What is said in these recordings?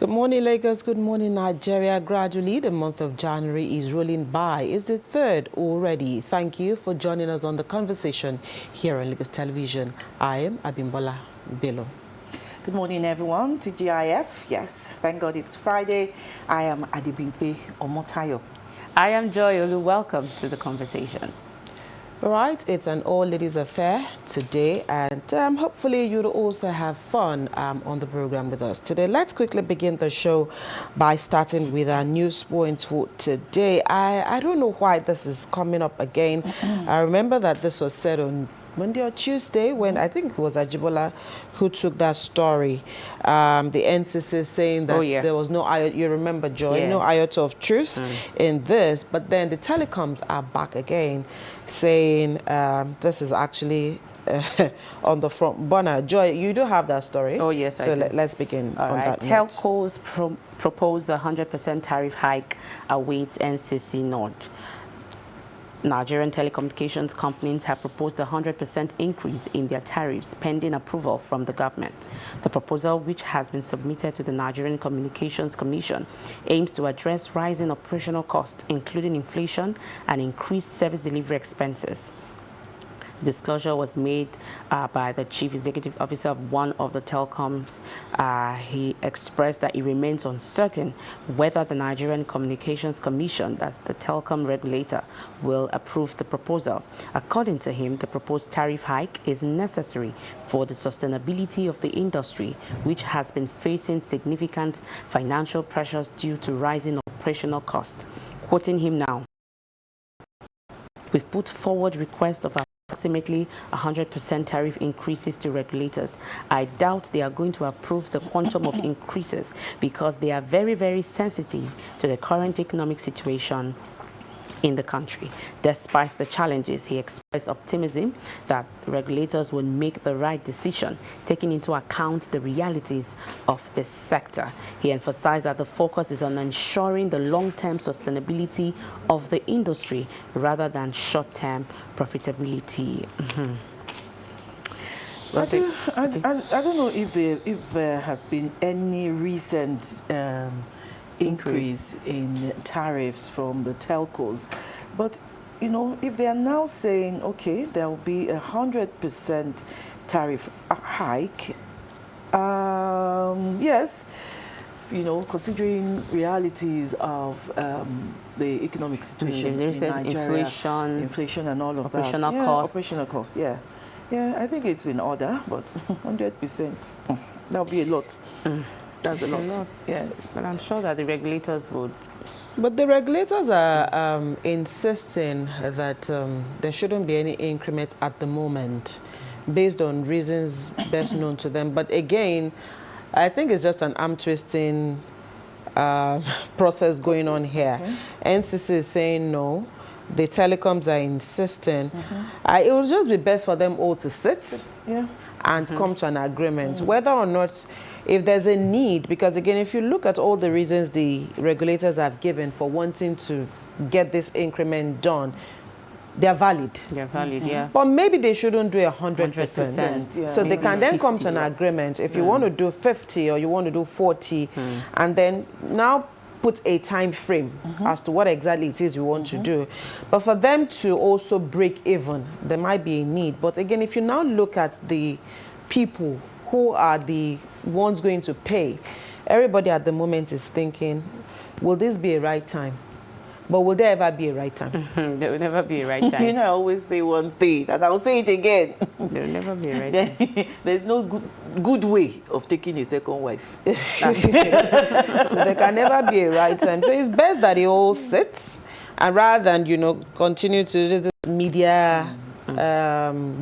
Good morning, Lagos. Good morning, Nigeria. Gradually, the month of January is rolling by. It's the third already. Thank you for joining us on the conversation here on Lagos Television. I am Abimbola Bello. Good morning, everyone. TGIF. Yes, thank God it's Friday. I am Adibimpe Omotayo. I am Joy Olu. Welcome to the conversation. All right, it's an all-ladies affair today, and hopefully you'll also have fun on the program with us today. Let's quickly begin the show by starting with our news points for today. I don't know why this is coming up again. I remember that this was said on Monday or Tuesday when I think it was Ajibola who took that story. The NCC saying that there was no iota, you remember, Joy, no iota of truth in this, but then the telecoms are back again saying this is actually on the front burner. Joy, you do have that story. Oh, yes, so I do. Let's begin on that note. Telcos proposed 100% tariff hike awaits NCC nod. Nigerian telecommunications companies have proposed a 100% increase in their tariffs pending approval from the government. The proposal, which has been submitted to the Nigerian Communications Commission, aims to address rising operational costs, including inflation and increased service delivery expenses. Disclosure was made by the Chief Executive Officer of one of the telecoms. He expressed that it remains uncertain whether the Nigerian Communications Commission, that's the telecom regulator, will approve the proposal. According to him, the proposed tariff hike is necessary for the sustainability of the industry, which has been facing significant financial pressures due to rising operational costs. Quoting him now, "We've put forward requests of approximately 100% tariff increases to regulators. I doubt they are going to approve the quantum of increases because they are very, very sensitive to the current economic situation in the country." Despite the challenges, he expressed optimism that the regulators will make the right decision, taking into account the realities of this sector. He emphasized that the focus is on ensuring the long-term sustainability of the industry rather than short-term profitability. I don't know if there has been any recent increase in tariffs from the telcos, but you know, if they are now saying, okay, there will be 100% tariff hike, yes, you know, considering realities of the economic situation in Nigeria, inflation and all of that, operational costs, yeah, I think it's in order, but 100%, that'll be a lot. That's a lot. Yes. But I'm sure that the regulators would. But the regulators are insisting that there shouldn't be any increment at the moment based on reasons best known to them. But again, I think it's just an arm-twisting process going on here. Okay. NCC is saying no. The telecoms are insisting. It will just be best for them all to sit and come to an agreement, whether or not, if there's a need, because again, if you look at all the reasons the regulators have given for wanting to get this increment done, they're valid. They're valid, yeah. But maybe they shouldn't do 100%. Yeah. So they can then come to an agreement. If you want to do 50 or you want to do 40, and then now put a time frame as to what exactly it is you want to do. But for them to also break even, there might be a need. But again, if you now look at the people who are the ones going to pay, everybody at the moment is thinking, will this be a right time? But will there ever be a right time? There will never be a right time. You know, I always say one thing, and I'll say it again. There will never be a right time. There's no good way of taking a second wife. So there can never be a right time. So it's best that they all sit, and rather than, you know, continue to do this media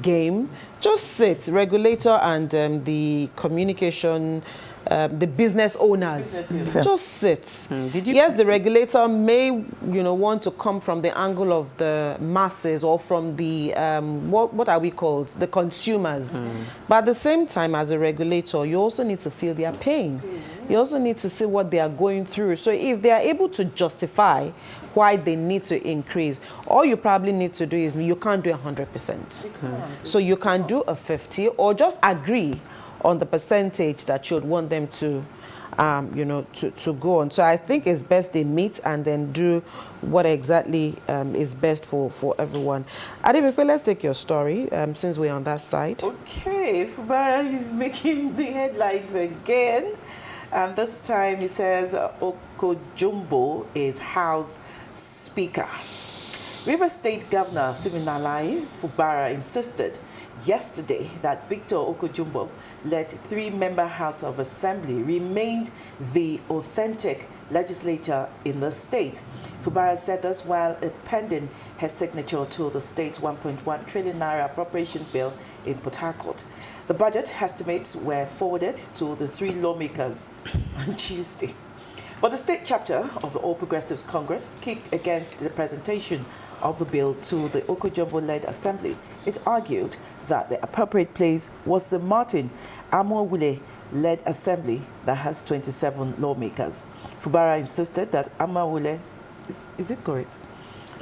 game, just sit. Regulator and the communication, the business owners, just sit. Yes, the regulator may, you know, want to come from the angle of the masses or from the what are we called, the consumers. But at the same time, as a regulator, you also need to feel their pain. You also need to see what they are going through. So if they are able to justify why they need to increase, all you probably need to do is, you can't do 100%. So you can do a 50, or just agree on the percentage that you would want them to you know, to go on. So I think it's best they meet and then do what exactly is best for everyone. Adibikwe, let's take your story since we're on that side. Okay, Fubara is making the headlines again. And this time he says Okojumbo is House Speaker. Rivers State Governor Siminalayi Fubara insisted yesterday that Victor Okojumbo led 3-member House of Assembly remained the authentic legislature in the state. Fubara said this while appending her signature to the state's 1.1 trillion naira appropriation bill in Port Harcourt. The budget estimates were forwarded to the 3 lawmakers on Tuesday. But the state chapter of the All Progressives Congress kicked against the presentation of the bill to the Okojumbo-led assembly. It argued that the appropriate place was the Martin Amaewhule-led assembly that has 27 lawmakers. Fubara insisted that Amaewhule, is it correct?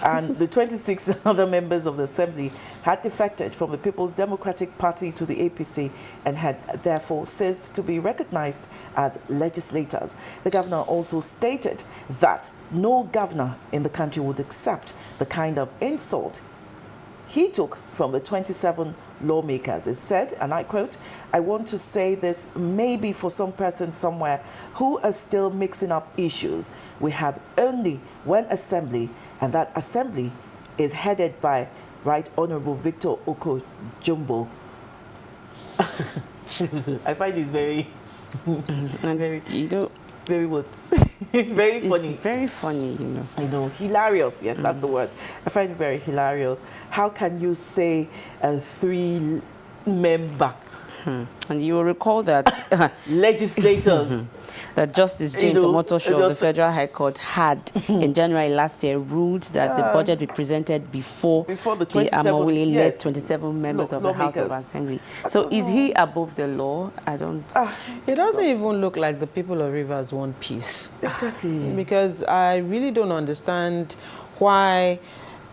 And the 26 other members of the assembly had defected from the People's Democratic Party to the APC and had therefore ceased to be recognized as legislators. The governor also stated that no governor in the country would accept the kind of insult he took from the 27 lawmakers. It said, and I quote, "I want to say this maybe for some person somewhere who are still mixing up issues. We have only one assembly, and that assembly is headed by Right Honorable Victor Okojumbo." I find this very, very what? Very funny. It's very funny, you know. I know. Hilarious. Yes, that's the word. I find it very hilarious. How can you say a 3-member? And you will recall that legislators that Justice James Omotosho of the Federal High Court had in January last year ruled that the budget be presented before the Amaewhule-led 27 members of the House of Assembly. So is he above the law? I don't... It doesn't even look like the people of Rivers want peace. Exactly. Because I really don't understand why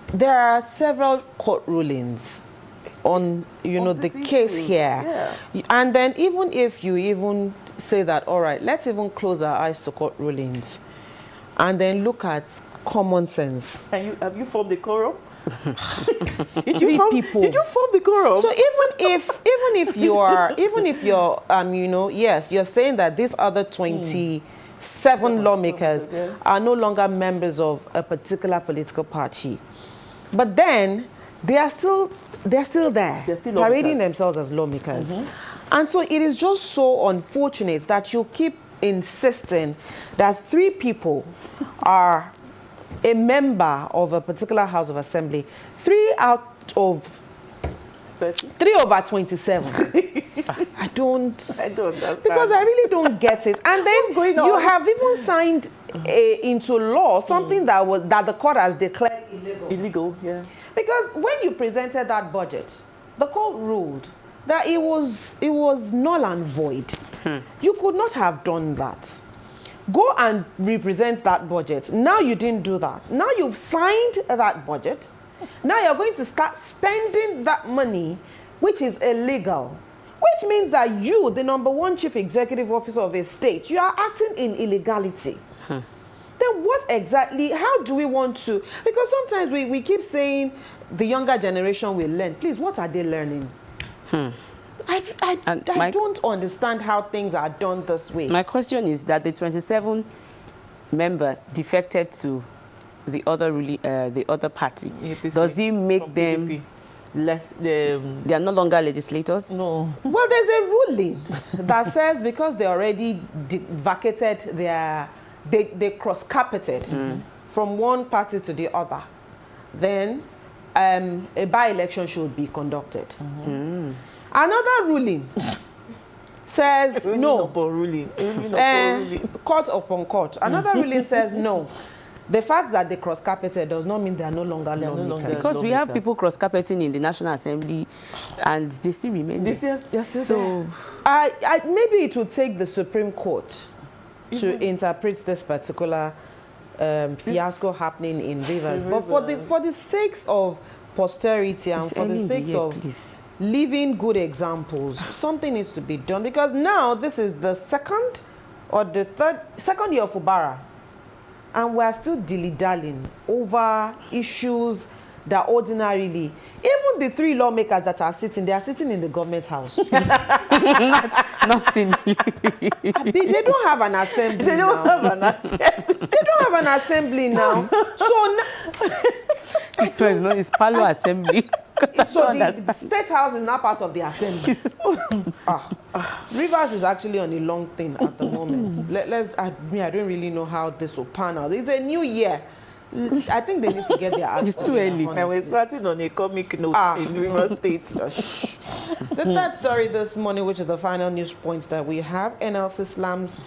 there are several court rulings on, you know, the case here. Yeah. And then even if you even say that, all right, let's even close our eyes to court rulings and then look at common sense. Have you formed the quorum? Did you form the quorum? So even if you're you know, yes, you're saying that these other 27 lawmakers are no longer members of a particular political party, but then they're still there, parading themselves as lawmakers. And so it is just so unfortunate that you keep insisting that 3 people are a member of a particular House of Assembly. 3 out of 3 over 27. I don't understand. Because I really don't get it. And then you have even signed into law something that the court has declared illegal. Yeah. Because when you presented that budget, the court ruled that it was null and void. You could not have done that. Go and represent that budget. Now you didn't do that. Now you've signed that budget. Now you're going to start spending that money, which is illegal. Which means that you, the #1 chief executive officer of a state, you are acting in illegality. Then what exactly, how do we want to, because sometimes we keep saying the younger generation will learn. Please, what are they learning? I don't understand how things are done this way. My question is that the 27 member defected to the other party. APC. Does it make them less? They are no longer legislators? No. Well, there's a ruling that says because they already vacated they cross-carpeted from one party to the other, then a by-election should be conducted. Another ruling says no. Court upon court. Another ruling says no. The fact that they cross-carpeted does not mean they are no longer lawmakers. Because we have people cross-carpeting in the National Assembly and they still remain there. They're still so there. Maybe it would take the Supreme Court to interpret this particular fiasco happening in Rivers. But for the sakes of posterity and for the sakes of leaving good examples, something needs to be done, because now this is the second or the second year of Fubara, and we're still dilly-dallying over issues that ordinarily, even the 3 lawmakers that are sitting, they are sitting in the government house. Nothing. They don't have an assembly They don't have an assembly. They don't have an assembly now. So it's Palo Assembly. So the State House is now part of the assembly. Rivers is actually on a long thing at the moment. I don't really know how this will pan out. It's a new year. I think they need to get their act. It's too early. And we're starting on a comic note in Rivers State. The third story this morning, which is the final news point that we have, NLC slams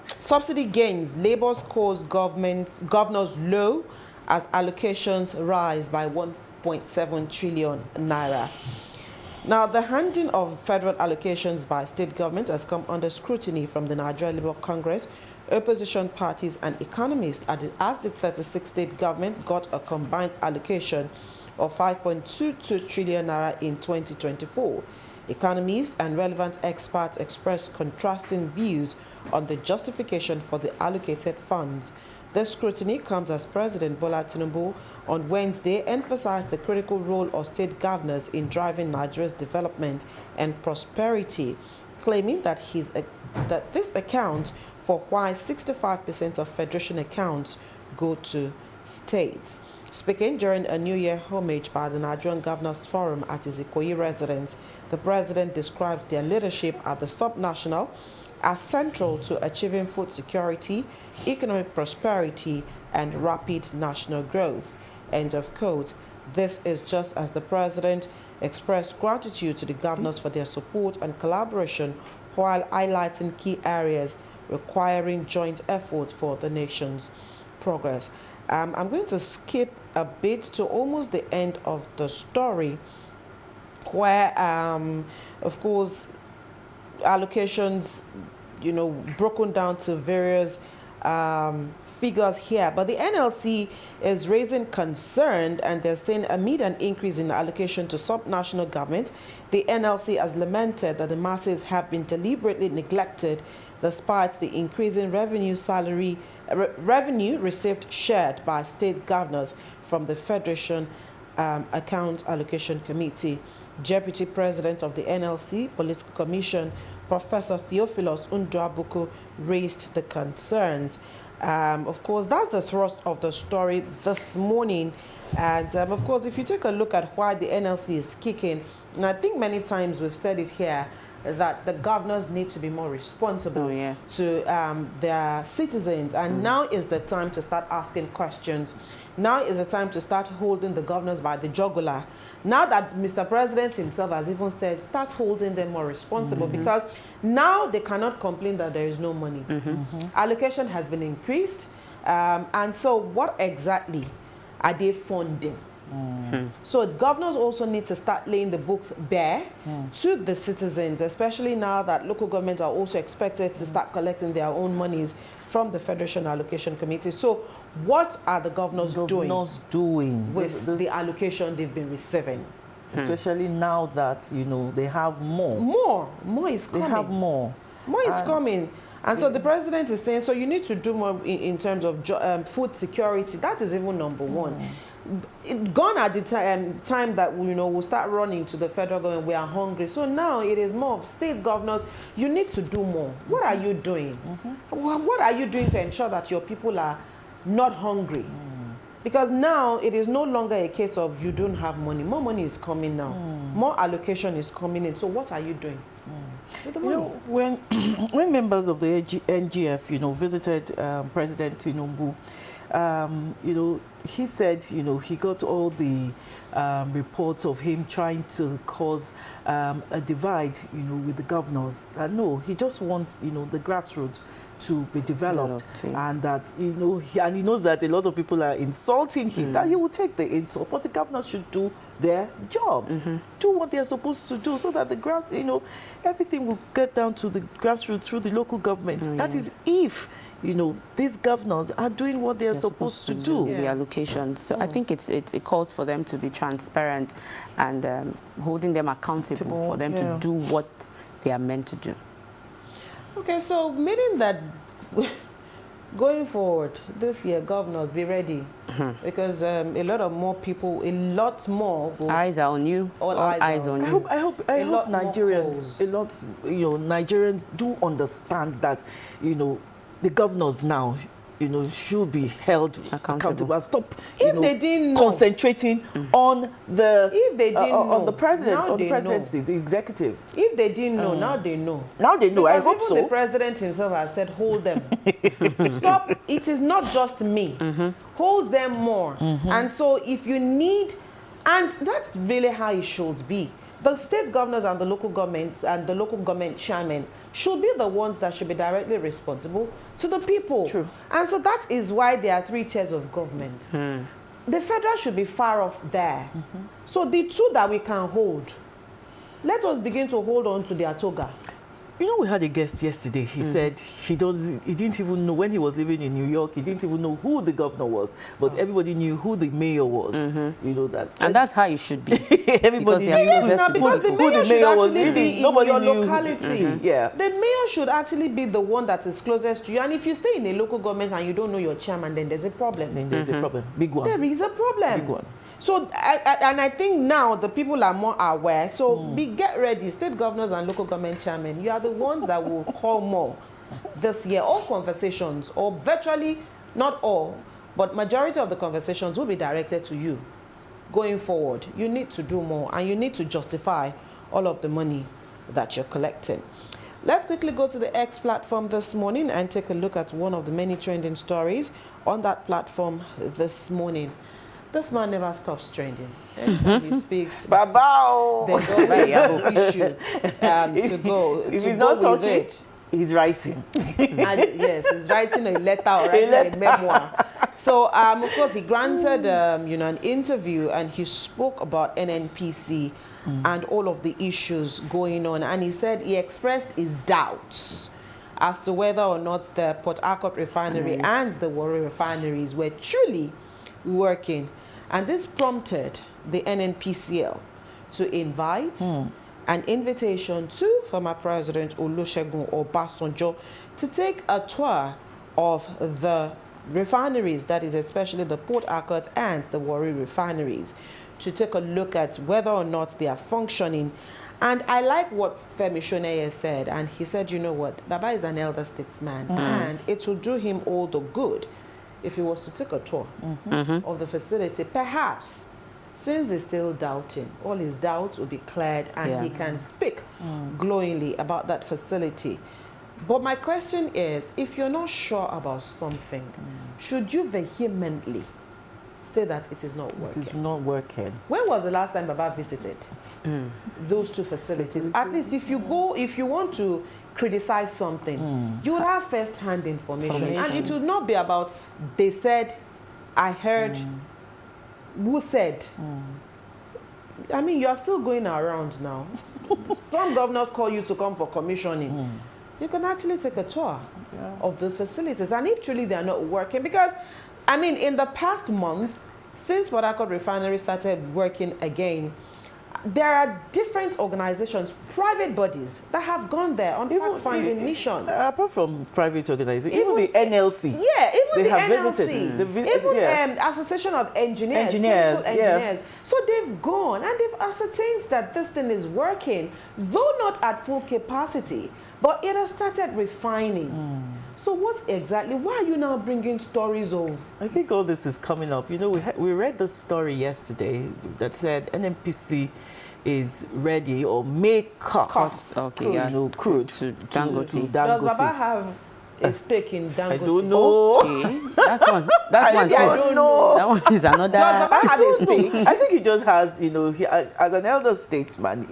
subsidy gains. Labour scores governors low as allocations rise by 1.7 trillion naira. Now, the handing of federal allocations by state government has come under scrutiny from the Nigeria Labour Congress, opposition parties and economists, as the 36th state government got a combined allocation of 5.22 trillion naira in 2024. Economists and relevant experts expressed contrasting views on the justification for the allocated funds. This scrutiny comes as President Bola Tinubu on Wednesday emphasized the critical role of state governors in driving Nigeria's development and prosperity, claiming that this accounts for why 65% of federation accounts go to states. Speaking during a New Year homage by the Nigerian Governors Forum at his Ikoyi residence, the president describes their leadership at the subnational as central to achieving food security, economic prosperity, and rapid national growth. End of quote. This is just as the president expressed gratitude to the governors for their support and collaboration while highlighting key areas requiring joint effort for the nation's progress. I'm going to skip a bit to almost the end of the story where, of course, allocations, broken down to various figures here. But the NLC is raising concern, and they're saying amid an increase in allocation to subnational governments, the NLC has lamented that the masses have been deliberately neglected despite the increasing revenue received shared by state governors from the Federation Account Allocation Committee. Deputy President of the NLC Political Commission, Professor Theophilus Unduabuku, raised the concerns. Of course, that's the thrust of the story this morning. And of course, if you take a look at why the NLC is kicking, and I think many times we've said it here, that the governors need to be more responsible to their citizens. And now is the time to start asking questions. Now is the time to start holding the governors by the jugular. Now that Mr. President himself has even said, start holding them more responsible, because now they cannot complain that there is no money. Allocation has been increased. And so what exactly are they funding? So governors also need to start laying the books bare to the citizens, especially now that local governments are also expected to start collecting their own monies from the Federation Allocation Committee. So what are the governors doing with the allocation they've been receiving? Especially now that, they have more. More is coming. They have more. More is coming. And so the president is saying, so you need to do more in terms of food security. That is even number one. Gone at the time that we'll start running to the federal government, we are hungry. So now it is more of state governors. You need to do more. What are you doing? What are you doing to ensure that your people are not hungry? Because now it is no longer a case of you don't have money. More money is coming now. More allocation is coming in. So what are you doing? When members of the NGF, visited President Tinubu, he said, he got all the reports of him trying to cause a divide, with the governors. No, he just wants, the grassroots to be developed, and that, and he knows that a lot of people are insulting him, that he will take the insult, but the governors should do their job, do what they're supposed to do, so that the everything will get down to the grassroots through the local government. That is if these governors are doing what they're supposed to do. The allocations. So I think it calls for them to be transparent and holding them accountable for them to do what they are meant to do. Okay, so meaning that going forward this year, governors, be ready, because a lot more eyes are on you. All eyes on you. I hope Nigerians do understand that, the governors now, should be held accountable and stop, they didn't concentrating on the on the president, on the presidency, the executive. If they didn't know, now they know. Now they know. Because I hope so. The president himself has said, hold them. Stop. It is not just me. Hold them more. And so if you need, and that's really how it should be. The state governors and the local governments and the local government chairmen should be the ones that should be directly responsible to the people. True. And so that is why there are 3 tiers of government. The federal should be far off there. So the 2 that we can hold, let us begin to hold on to their toga. We had a guest yesterday. He said he didn't even know, when he was living in New York, he didn't even know who the governor was, but everybody knew who the mayor was. That. And that's how it should be. Everybody knew because the mayor should actually be in your locality. Yeah. The mayor should actually be the one that is closest to you. And if you stay in a local government and you don't know your chairman, then there's a problem. Then there's a problem. Big one. There is a problem. Big one. So, I think now the people are more aware. So, get ready. State governors and local government chairmen, you are the ones that will call more this year. All conversations, or virtually, not all, but majority of the conversations will be directed to you going forward. You need to do more, and you need to justify all of the money that you're collecting. Let's quickly go to the X platform this morning and take a look at one of the many trending stories on that platform this morning. This man never stops trending. Every time he speaks, there's always an issue to go. If he's not talking, he's writing. And yes, he's writing a letter or writing a memoir. So, of course, he granted, an interview, and he spoke about NNPC and all of the issues going on. And he said he expressed his doubts as to whether or not the Port Harcourt refinery and the Warri refineries were truly working. And this prompted the NNPCL to invite an invitation to former President Olusegun Obasanjo to take a tour of the refineries, that is especially the Port Harcourt and the Warri refineries, to take a look at whether or not they are functioning. And I like what Femi Shoneye said, and he said, you know what, Baba is an elder statesman, and it will do him all the good if he was to take a tour of the facility. Perhaps, since he's still doubting, all his doubts will be cleared, and he can speak glowingly about that facility. But my question is, if you're not sure about something, should you vehemently say that it is not working? It is not working. When was the last time Baba visited those 2 facilities? At least if you want to criticize something, you would have first-hand information. And it would not be about, they said, I heard, who said. I mean, you're still going around now. Some governors call you to come for commissioning. You can actually take a tour of those facilities. And if truly they are not working, because, I mean, in the past month, since Port Harcourt Refinery started working again, there are different organizations, private bodies, that have gone there on fact-finding mission. Apart from private organizations, even the NLC. Yeah, even they the have NLC. Even Association of Engineers. Engineers. So they've gone and they've ascertained that this thing is working, though not at full capacity, but it has started refining. So why are you now bringing stories of? I think all this is coming up. We read the story yesterday that said NNPC is ready or may cut crude to Dangote. Does Baba have a stake in Dangote? I don't know. Okay. That's one. I don't know. That one is another. Does Baba have a stake? I think he just has, as an elder statesman,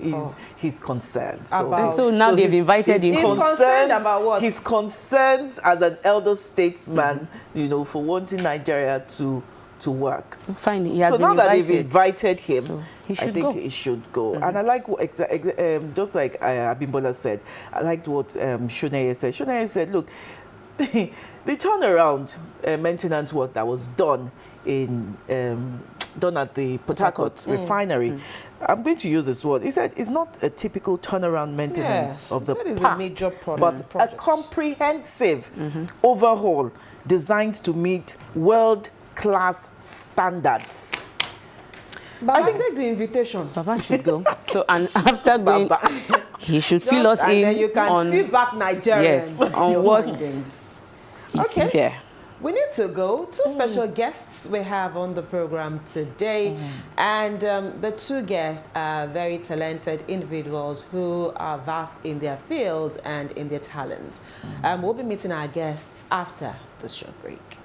he's concerned. So now they've invited him. He's concerned about what? His concerns as an elder statesman, for wanting Nigeria to work. Fine. He has so been now that they've invited him, so I think he should go. And I like what, just like Abimbola said, I liked what Shoneye said. Shoneye said, look, the turnaround maintenance work that was done in done at the Port Harcourt refinery. I'm going to use this word. He said it's not a typical turnaround maintenance of the past, a major but a comprehensive overhaul designed to meet world-class standards. But I think take the invitation. Baba should go. So, and after going, he should fill us in and then you can feedback Nigerians. Yes, on what is there. We need to go. Two special guests we have on the program today. And the two guests are very talented individuals who are vast in their field and in their talents. We'll be meeting our guests after this short break.